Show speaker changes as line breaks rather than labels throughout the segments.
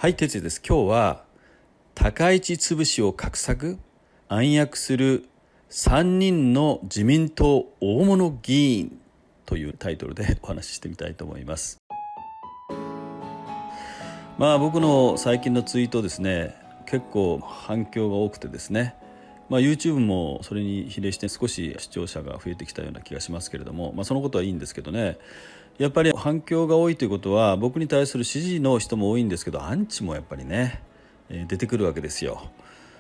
はい、哲也です。今日は高市潰しを画策暗躍する3人の自民党大物議員というタイトルでお話ししてみたいと思います。僕の最近のツイートですね、結構反響が多くてですね、YouTube もそれに比例して少し視聴者が増えてきたような気がしますけれども、そのことはいいんですけどね、やっぱり反響が多いということは僕に対する支持の人も多いんですけど、アンチもやっぱりね、出てくるわけですよ。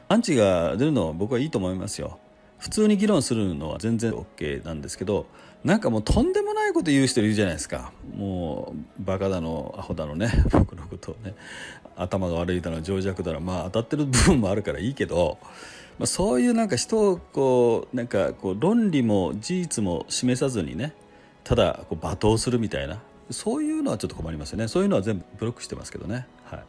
アンチが出るのは僕はいいと思いますよ。普通に議論するのは全然 OK なんですけど、なんかもうとんでもないこと言う人いるじゃないですか。もうバカだのアホだのね、僕のことをね、頭が悪いだの情弱だの、当たってる部分もあるからいいけど、そういうなんか人をこう論理も事実も示さずにね、ただこう罵倒するみたいな、そういうのはちょっと困りますよね。そういうのは全部ブロックしてますけどね。はい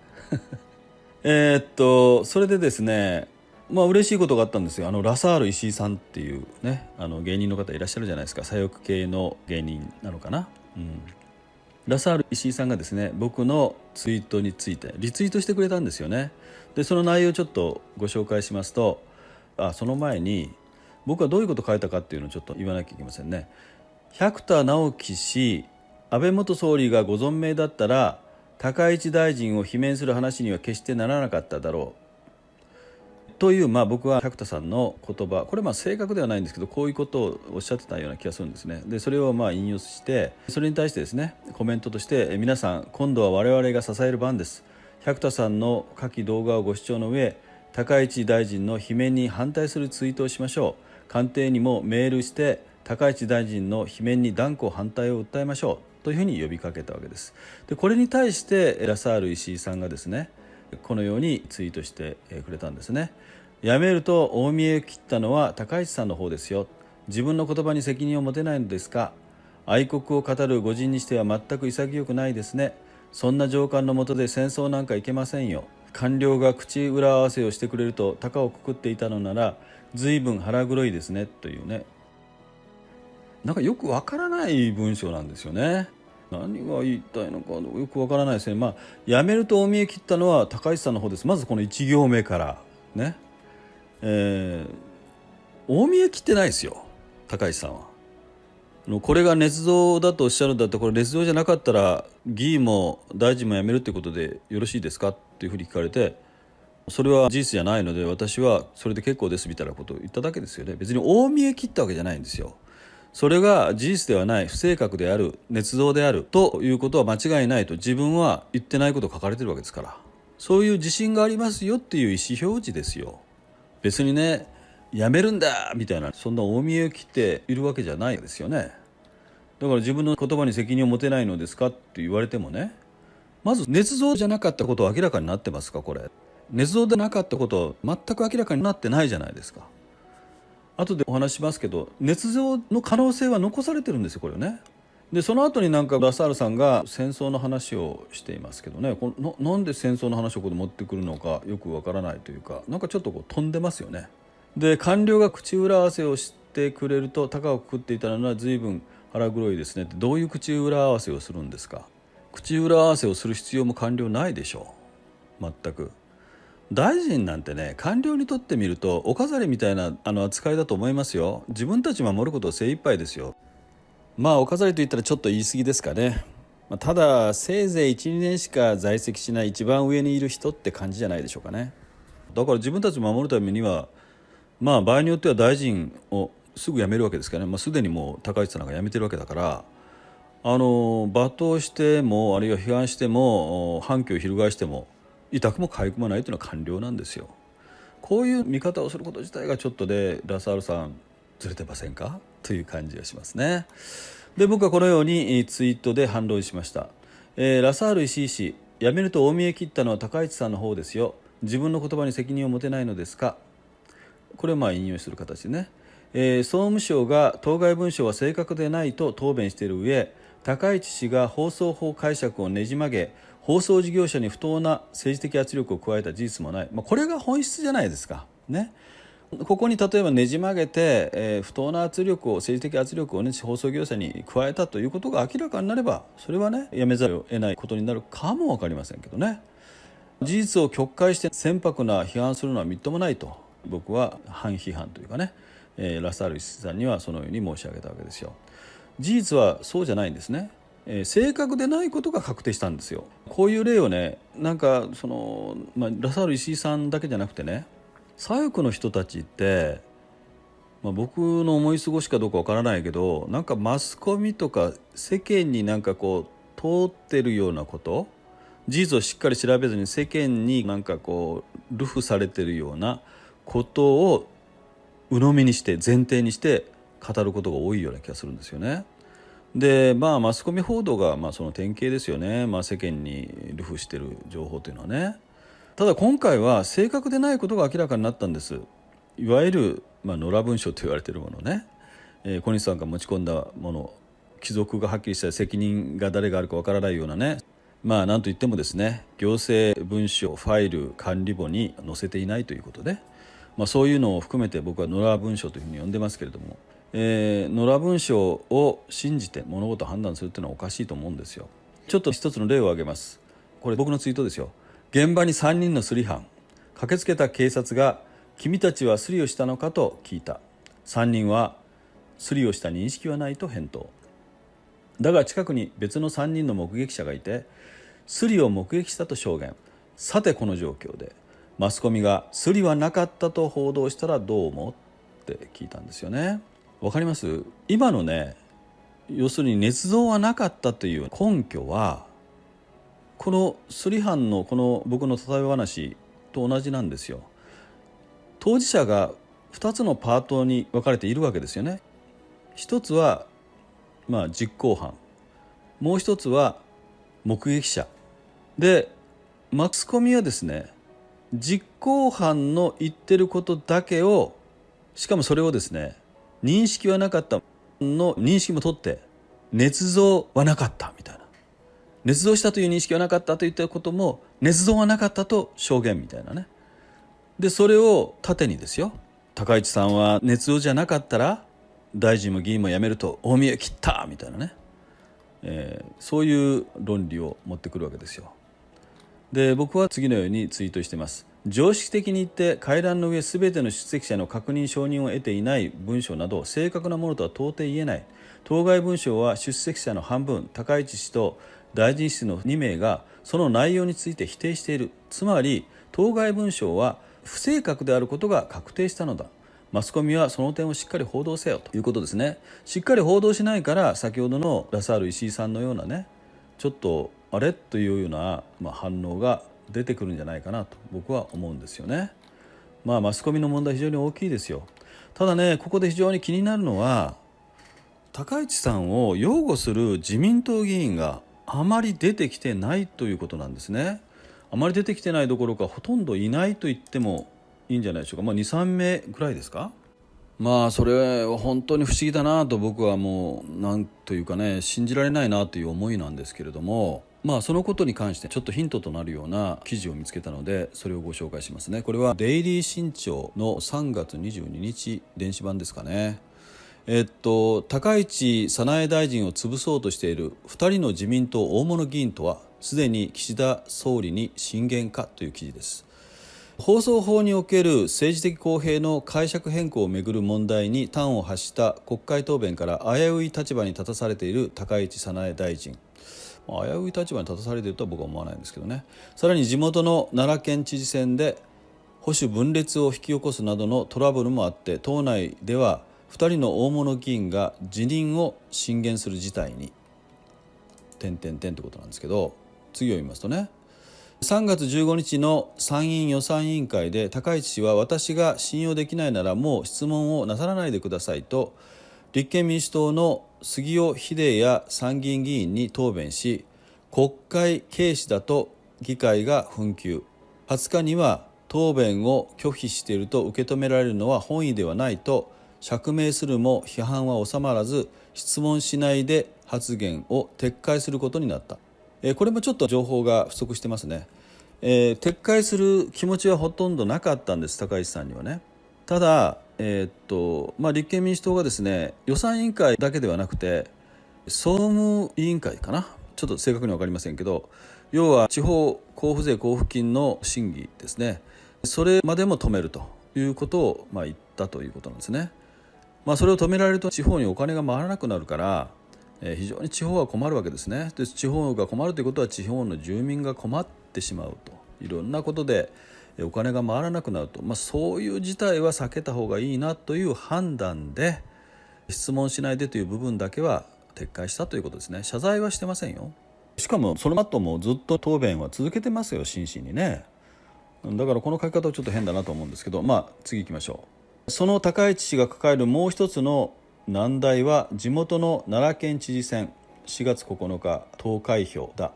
それでですね、嬉しいことがあったんですよ。ラサール石井さんっていうね、芸人の方いらっしゃるじゃないですか。左翼系の芸人なのかな、ラサール石井さんがですね、僕のツイートについてリツイートしてくれたんですよね。でその内容をちょっとご紹介しますと、その前に僕はどういうことを書いたかっていうのをちょっと言わなきゃいけませんね。百田直樹氏、安倍元総理がご存命だったら高市大臣を罷免する話には決してならなかっただろうという、僕は百田さんの言葉、これ正確ではないんですけど、こういうことをおっしゃってたような気がするんですね。でそれを引用して、それに対してですね、コメントとして、皆さん今度は我々が支える番です。百田さんの下記動画をご視聴の上、高市大臣の罷免に反対するツイートをしましょう。官邸にもメールして高市大臣の罷免に断固反対を訴えましょうというふうに呼びかけたわけです。でこれに対してラサール石井さんがですね、このようにツイートしてくれたんですね。辞めると大見え切ったのは高市さんの方ですよ。自分の言葉に責任を持てないのですか。愛国を語る御人にしては全く潔くないですね。そんな上官の下で戦争なんかいけませんよ。官僚が口裏合わせをしてくれると高をくくっていたのなら随分腹黒いですねというね、なんかよくわからない文章なんですよね。何が言いたいのかよくわからないですね。辞めると大見え切ったのは高市さんの方です。まずこの1行目からね、大見え切ってないですよ、高市さんは。これが捏造だとおっしゃるんだったら、これ捏造じゃなかったら議員も大臣も辞めるってことでよろしいですかっていうふうに聞かれて、それは事実じゃないので私はそれで結構ですみたいなことを言っただけですよね。別に大見え切ったわけじゃないんですよ。それが事実ではない、不正確である、捏造であるということは間違いないと自分は言ってないことを書かれてるわけですから、そういう自信がありますよっていう意思表示ですよ。別にね、やめるんだみたいな、そんな大見えを切っているわけじゃないですよね。だから自分の言葉に責任を持てないのですかって言われてもね、まず捏造じゃなかったことは明らかになってますか。これ捏造でなかったこと全く明らかになってないじゃないですか。後でお話しますけど、捏造の可能性は残されてるんですよ、これね。でその後にラサールさんが戦争の話をしていますけどね、なんで戦争の話をここで持ってくるのかよくわからないというか、なんかちょっと飛んでますよね。で官僚が口裏合わせをしてくれると高をくくっていたのは随分腹黒いですねって、どういう口裏合わせをするんですか。口裏合わせをする必要も官僚ないでしょう、全く。大臣なんてね、官僚にとってみるとお飾りみたいな扱いだと思いますよ。自分たち守ることを精一杯ですよ。お飾りといったらちょっと言い過ぎですかね。ただせいぜい 1,2 年しか在籍しない一番上にいる人って感じじゃないでしょうかね。だから自分たちを守るためには、場合によっては大臣をすぐ辞めるわけですからね。すでにもう高市さんが辞めてるわけだから、罵倒してもあるいは批判しても反旗を翻しても痛くも痒くもないというのは官僚なんですよ。こういう見方をすること自体がちょっとでラサールさんずれてませんかという感じがしますね。で僕はこのようにツイートで反論しました。ラサール石井氏、辞めると大見え切ったのは高市さんの方ですよ。自分の言葉に責任を持てないのですか。これを引用する形でね、総務省が当該文書は正確でないと答弁している上、高市氏が放送法解釈をねじ曲げ放送事業者に不当な政治的圧力を加えた事実もない、これが本質じゃないですかね。ここに例えばねじ曲げて、不当な圧力を政治的圧力を、放送業者に加えたということが明らかになれば、それはねやめざるを得ないことになるかも分かりませんけどね。事実を曲解して船舶な批判するのはみっともないと、僕は反批判というかね、ラサール石井さんにはそのように申し上げたわけですよ。事実はそうじゃないんですね。正確でないことが確定したんですよ。こういう例をね、ラサール石井さんだけじゃなくてね、左翼の人たちって、僕の思い過ごしかどうかわからないけど、マスコミとか世間に通ってるようなこと、事実をしっかり調べずに世間に流布されてるようなことを鵜呑みにして前提にして語ることが多いような気がするんですよね。でマスコミ報道がその典型ですよね。世間に流布してる情報というのはね。ただ今回は正確でないことが明らかになったんです。いわゆる、野良文書と言われているものね、小西さんが持ち込んだもの、帰属がはっきりした責任が誰があるかわからないようなね、なんといってもですね、行政文書ファイル管理簿に載せていないということで、そういうのを含めて僕は野良文書というふうに呼んでますけれども、野良文書を信じて物事を判断するっていうのはおかしいと思うんですよ。ちょっと一つの例を挙げます。これ僕のツイートですよ。現場に3人のスリ犯、駆けつけた警察が君たちはスリをしたのかと聞いた。3人はスリをした認識はないと返答。だが近くに別の3人の目撃者がいてスリを目撃したと証言。さてこの状況でマスコミがスリはなかったと報道したらどう思うって聞いたんですよね。わかります？今のね、要するに捏造はなかったという根拠はこのスリ犯のこの僕の例え話と同じなんですよ。当事者が2つのパートに分かれているわけですよね。一つは実行犯、もう一つは目撃者で、マスコミはですね、実行犯の言ってることだけを、しかもそれをですね、認識はなかったの認識も取って捏造はなかったみたいな、捏造したという認識はなかったと言ったことも捏造はなかったと証言みたいなね。でそれを盾にですよ、高市さんは捏造じゃなかったら大臣も議員も辞めると大見え切ったみたいなね、そういう論理を持ってくるわけですよ。で僕は次のようにツイートしています。常識的に言って会談の上すべての出席者の確認承認を得ていない文書など正確なものとは到底言えない。当該文書は出席者の半分、高市氏と大臣室の2名がその内容について否定している。つまり当該文書は不正確であることが確定したのだ。マスコミはその点をしっかり報道せよということですね。しっかり報道しないから先ほどのラサール石井さんのようなね、ちょっとあれというような、反応が出てくるんじゃないかなと僕は思うんですよね。マスコミの問題非常に大きいですよ。ただね、ここで非常に気になるのは高市さんを擁護する自民党議員があまり出てきてないということなんですね。あまり出てきてないどころかほとんどいないと言ってもいいんじゃないでしょうか。2、3名ぐらいですか。それは本当に不思議だなと僕はもうなんというかね、信じられないなという思いなんですけれども、そのことに関してちょっとヒントとなるような記事を見つけたのでそれをご紹介しますね。これはデイリー新潮の3月22日電子版ですかね。高市早苗大臣を潰そうとしている2人の自民党大物議員とはすでに岸田総理に進言かという記事です。放送法における政治的公平の解釈変更をめぐる問題に端を発した国会答弁から危うい立場に立たされている高市早苗大臣、危うい立場に立たされているとは僕は思わないんですけどね。さらに地元の奈良県知事選で保守分裂を引き起こすなどのトラブルもあって党内では2人の大物議員が辞任を進言する事態にってことなんですけど、次を読みますとね、3月15日の参院予算委員会で高市氏は私が信用できないならもう質問をなさらないでくださいと立憲民主党の杉尾秀哉参議院議員に答弁し、国会軽視だと議会が紛糾。20日には答弁を拒否していると受け止められるのは本意ではないと釈明するも批判は収まらず、質問しないで発言を撤回することになった。これもちょっと情報が不足してますね。撤回する気持ちはほとんどなかったんです、高市さんにはね。ただ、立憲民主党がですね、予算委員会だけではなくて総務委員会かな、ちょっと正確には分かりませんけど、要は地方交付税交付金の審議ですね、それまでも止めるということを言ったということなんですね。それを止められると地方にお金が回らなくなるから、非常に地方は困るわけですね。で、地方が困るということは地方の住民が困ってしまうと、いろんなことでお金が回らなくなると、そういう事態は避けた方がいいなという判断で、質問しないでという部分だけは撤回したということですね。謝罪はしてませんよ。しかもその後もずっと答弁は続けてますよ、真摯にね。だからこの書き方はちょっと変だなと思うんですけど、次行きましょう。その高市氏が抱えるもう一つの難題は地元の奈良県知事選4月9日投開票だ。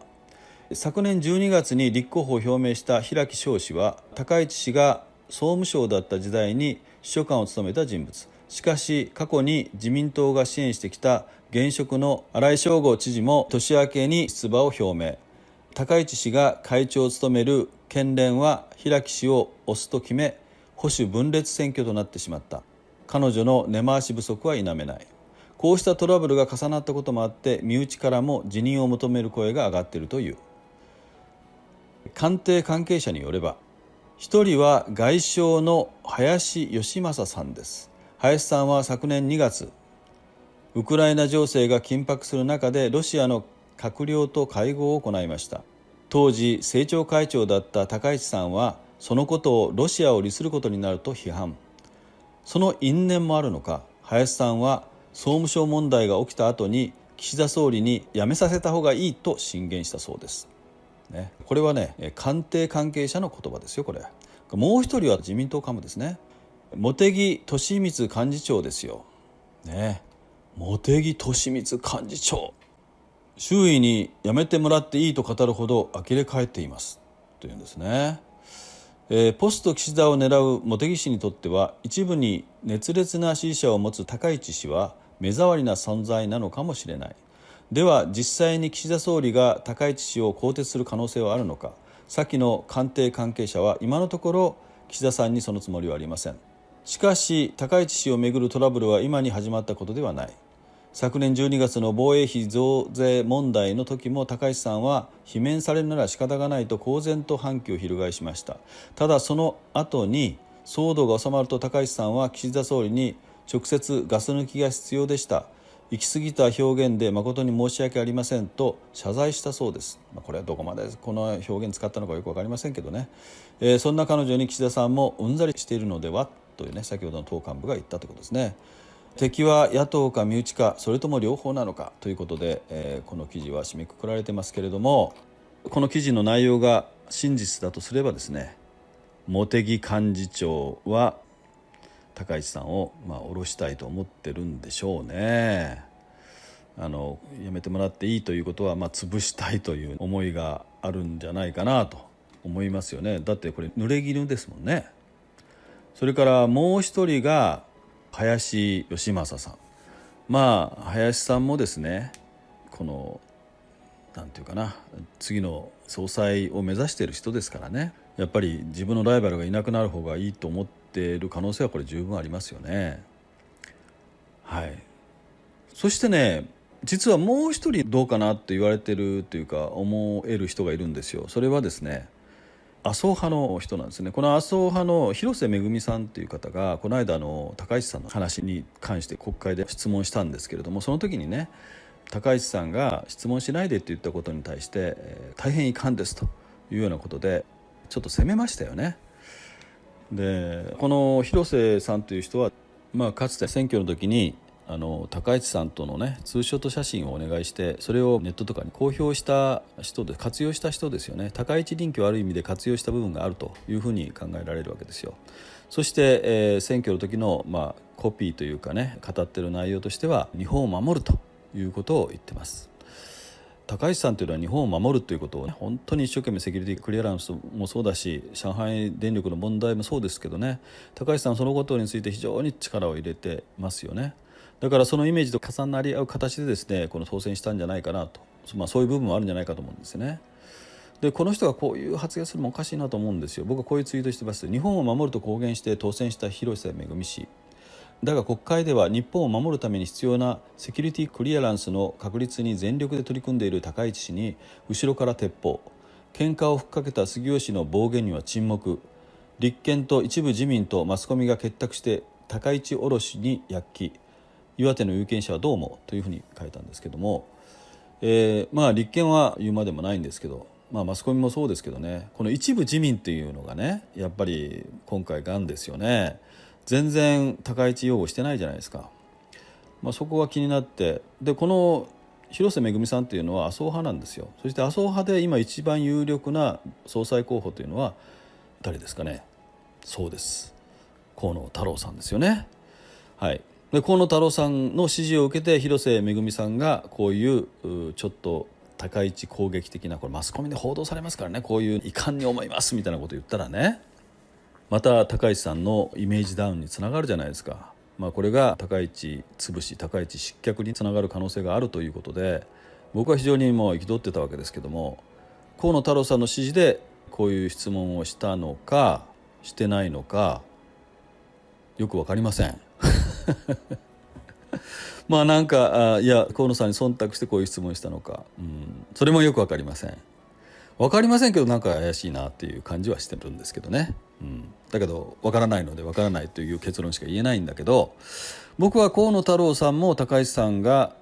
昨年12月に立候補を表明した平木翔氏は、高市氏が総務省だった時代に秘書官を務めた人物。しかし過去に自民党が支援してきた現職の新井翔吾知事も年明けに出馬を表明。高市氏が会長を務める県連は平木氏を推すと決め、保守分裂選挙となってしまった。彼女の根回し不足は否めない。こうしたトラブルが重なったこともあって、身内からも辞任を求める声が上がっているという。官邸関係者によれば、一人は外相の林芳正さんです。林さんは昨年2月、ウクライナ情勢が緊迫する中でロシアの閣僚と会合を行いました。当時政調会長だった高市さんは、そのことをロシアを利することになると批判。その因縁もあるのか、林さんは総務省問題が起きた後に岸田総理に辞めさせた方がいいと進言したそうです。これはね、官邸関係者の言葉ですよ。これもう一人は自民党幹部ですね。茂木敏光幹事長ですよ。茂木敏光幹事長、周囲に辞めてもらっていいと語るほど呆れ返っていますというんですね。ポスト岸田を狙う茂木氏にとっては、一部に熱烈な支持者を持つ高市氏は目障りな存在なのかもしれない。では実際に岸田総理が高市氏を更迭する可能性はあるのか。先の官邸関係者は今のところ岸田さんにそのつもりはありません。しかし高市氏をめぐるトラブルは今に始まったことではない。昨年12月の防衛費増税問題の時も高市さんは、罷免されるなら仕方がないと公然と反旗を翻しました。ただその後に騒動が収まると、高市さんは岸田総理に直接ガス抜きが必要でした、行き過ぎた表現で誠に申し訳ありませんと謝罪したそうです。これはどこまでこの表現使ったのかよく分かりませんけどね。そんな彼女に岸田さんもうんざりしているのではという先ほどの党幹部が言ったということですね。敵は野党か身内か、それとも両方なのかということで、この記事は締めくくられてますけれども、この記事の内容が真実だとすればですね、茂木幹事長は高市さんを下ろしたいと思ってるんでしょうね。辞めてもらっていいということは、潰したいという思いがあるんじゃないかなと思いますよね。だってこれ濡れ衣ですもんね。それからもう一人が林芳正さん。林さんもですね、このなんていうかな、次の総裁を目指している人ですからね。やっぱり自分のライバルがいなくなる方がいいと思っている可能性はこれ十分ありますよね。そしてね、実はもう一人どうかなって言われてるというか思える人がいるんですよ。それはですね、麻生派の人なんですね。この麻生派の広瀬めぐみさんという方が、この間高市さんの話に関して国会で質問したんですけれども、その時にね、高市さんが質問しないでって言ったことに対して、大変遺憾ですというようなことでちょっと責めましたよね。で、この広瀬さんという人は、かつて選挙の時に高市さんとのねツーショット写真をお願いして、それをネットとかに公表した人で、活用した人ですよね。高市人気をある意味で活用した部分があるというふうに考えられるわけですよ。そして、選挙の時の、コピーというかね、語ってる内容としては日本を守るということを言ってます。高市さんというのは日本を守るということを、本当に一生懸命セキュリティクリアランスもそうだし、上海電力の問題もそうですけどね、高市さんはそのことについて非常に力を入れてますよね。だからそのイメージと重なり合う形でですね、この当選したんじゃないかなと、そういう部分もあるんじゃないかと思うんですよね。で、この人がこういう発言するのもおかしいなと思うんですよ。僕はこういうツイートしてます。日本を守ると公言して当選した広瀬めぐみ氏だが、国会では日本を守るために必要なセキュリティクリアランスの確立に全力で取り組んでいる高市氏に後ろから鉄砲。喧嘩をふっかけた杉吉の暴言には沈黙。立憲と一部自民とマスコミが結託して高市おろしに躍起。岩手の有権者はどうもというふうに書いたんですけども、立憲は言うまでもないんですけど、マスコミもそうですけどね、この一部自民っていうのがね、やっぱり今回がんですよね。全然高市擁護してないじゃないですか。そこが気になって、でこの広瀬めぐみさんっていうのは麻生派なんですよ。そして麻生派で今一番有力な総裁候補というのは誰ですかね。そうです、河野太郎さんですよね。はい。で河野太郎さんの支持を受けて広瀬めぐみさんがこういうちょっと高市攻撃的な、これマスコミで報道されますからね、こういう遺憾に思いますみたいなことを言ったらね、また高市さんのイメージダウンにつながるじゃないですか。これが高市潰し、高市失脚につながる可能性があるということで、僕は非常にもう憤ってたわけですけども、河野太郎さんの指示でこういう質問をしたのかしてないのかよく分かりませんなんかいや河野さんに忖度してこういう質問をしたのか、それもよく分かりません。分かりませんけど、なんか怪しいなっていう感じはしてるんですけどね、だけど分からないので分からないという結論しか言えないんだけど、僕は河野太郎さんも高市さんが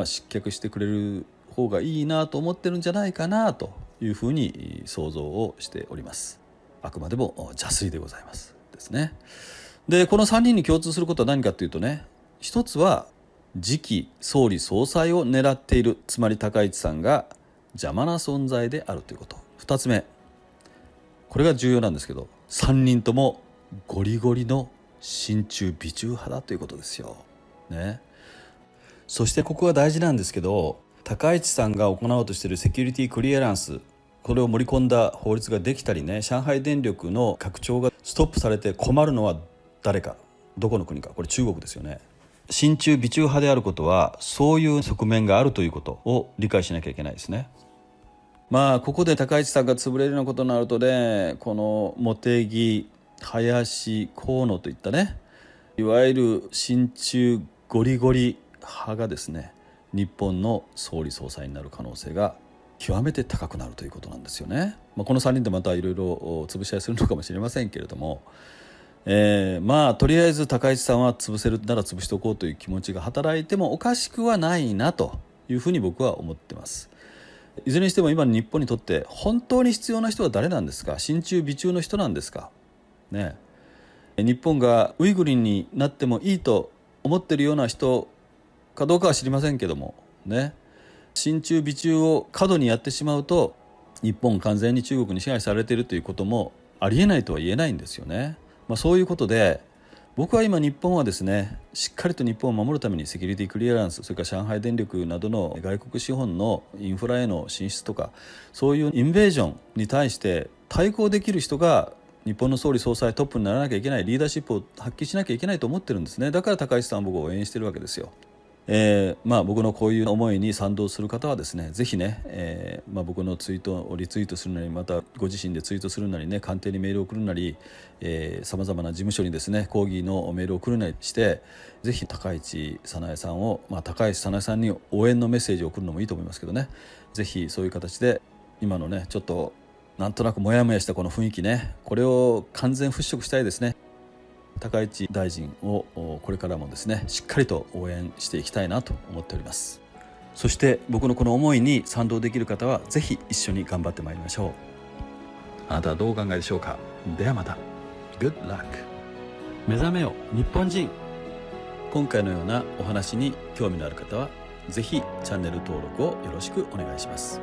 失脚してくれる方がいいなと思ってるんじゃないかなというふうに想像をしております。あくまでも邪推でございますですね。でこの3人に共通することは何かというとね、一つは次期総理総裁を狙っている、つまり高市さんが邪魔な存在であるということ。2つ目、これが重要なんですけど、3人ともゴリゴリの親中媚中派だということですよ、ね。そしてここが大事なんですけど、高市さんが行おうとしているセキュリティクリアランス、これを盛り込んだ法律ができたりね、上海電力の拡張がストップされて困るのは誰か、どこの国か、これ中国ですよね。親中媚中派であることはそういう側面があるということを理解しなきゃいけないですね。ここで高市さんが潰れるようなことになるとね、この茂木、林、河野といったね、いわゆる親中ゴリゴリ派がですね、日本の総理総裁になる可能性が極めて高くなるということなんですよね。この3人でまたいろいろ潰し合いするのかもしれませんけれども、とりあえず高市さんは潰せるなら潰しておこうという気持ちが働いてもおかしくはないなというふうに僕は思ってます。いずれにしても今の日本にとって本当に必要な人は誰なんですか。親中媚中の人なんですか、ね。日本がウイグルになってもいいと思ってるような人かどうかは知りませんけどもね、親中媚中を過度にやってしまうと日本完全に中国に支配されているということもありえないとは言えないんですよね。そういうことで僕は今日本はですね、しっかりと日本を守るためにセキュリティクリアランス、それから上海電力などの外国資本のインフラへの進出とか、そういうインベージョンに対して対抗できる人が日本の総理総裁トップにならなきゃいけない、リーダーシップを発揮しなきゃいけないと思ってるんですね。だから高市さんを僕は応援してるわけですよ。僕のこういう思いに賛同する方はですね、ぜひね、僕のツイートをリツイートするなり、またご自身でツイートするなりね、官邸にメールを送るなり、さまざまな事務所にですね抗議のメールを送るなりして、ぜひ高市早苗さんを、高市早苗さんに応援のメッセージを送るのもいいと思いますけどね、ぜひそういう形で今のねちょっとなんとなくモヤモヤしたこの雰囲気ね、これを完全払拭したいですね。高市大臣をこれからもですねしっかりと応援していきたいなと思っております。そして僕のこの思いに賛同できる方はぜひ一緒に頑張ってまいりましょう。あなたはどうお考えでしょうか。ではまた。 Good luck。 目覚めよ日本人。今回のようなお話に興味のある方はぜひチャンネル登録をよろしくお願いします。